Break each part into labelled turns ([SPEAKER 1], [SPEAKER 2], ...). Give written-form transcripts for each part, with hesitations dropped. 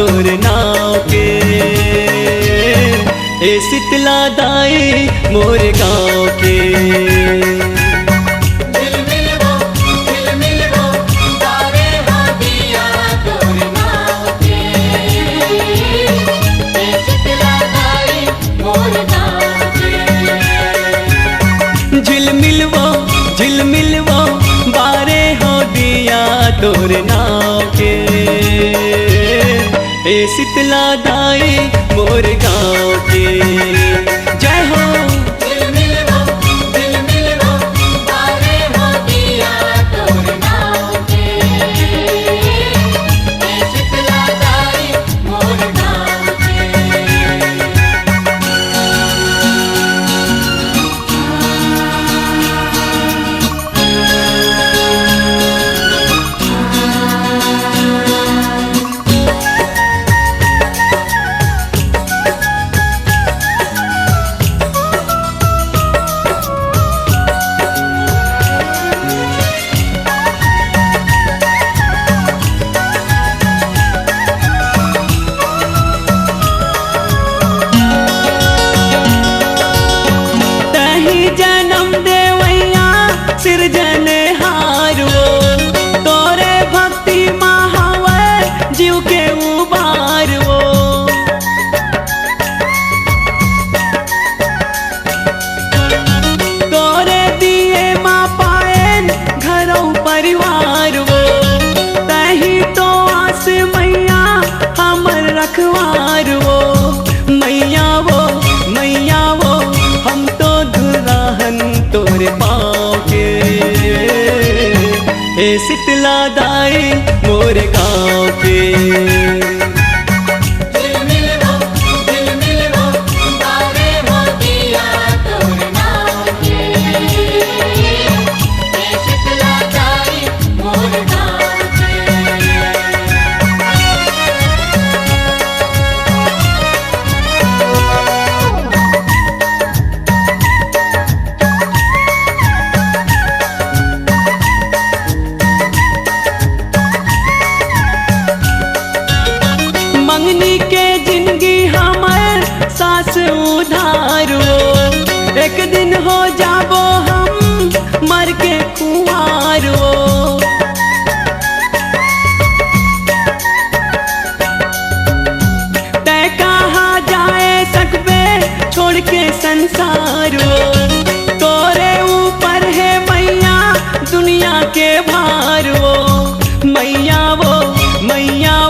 [SPEAKER 1] तोर नाव के। ए शीतला दाई मोर गाँव के। झिलमिलवो बारे हो दिया तोर नाव के। ए शीतला दाई मोर गाँव के। जय हो।
[SPEAKER 2] झिलमिलवो बारे हो दिया तोर नाव के। ए शीतला दाई मोर गाँव के।
[SPEAKER 1] जन्म देवैया सिरजनहार वो, तोरे भक्ति महावर जीव के उबार वो। तोरे दिए माँ पाएन घरों परिवार वो, तही तो आस मैया हमर रखवार वो। मैया वो हम तो धुराहन तोरे पाँव के। ए शीतला दाई मोर गाँव के।
[SPEAKER 2] झिलमिलवो बारे हो दिया तोर नाव के। ए शीतला दाई मोर गाँव के।
[SPEAKER 1] मंगनी के जिंदगी हमर सास उधारो, एक दिन हो जाबो हम मर के कुंवारो। तै कहाँ जाए सकबे छोड़ के संसारो, तोरे ऊपर है मैया दुनिया के भारो। मैया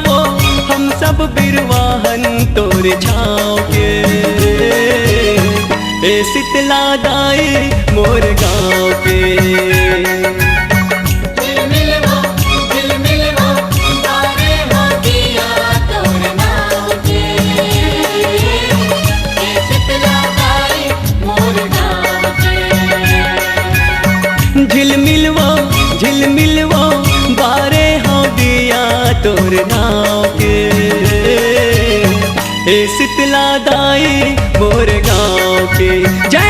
[SPEAKER 1] वो हम सब बिरवाहन तोर छाँव के। ए शीतला दाई मोर गाँव के।
[SPEAKER 2] झिलमिलवो बारे हो दिया तोर नाव के। ए शीतला दाई मोर गाँव के।
[SPEAKER 1] झिलमिलवो बारे हो दिया तोर नाव के। ए शीतला दाई मोर गाँव के। जय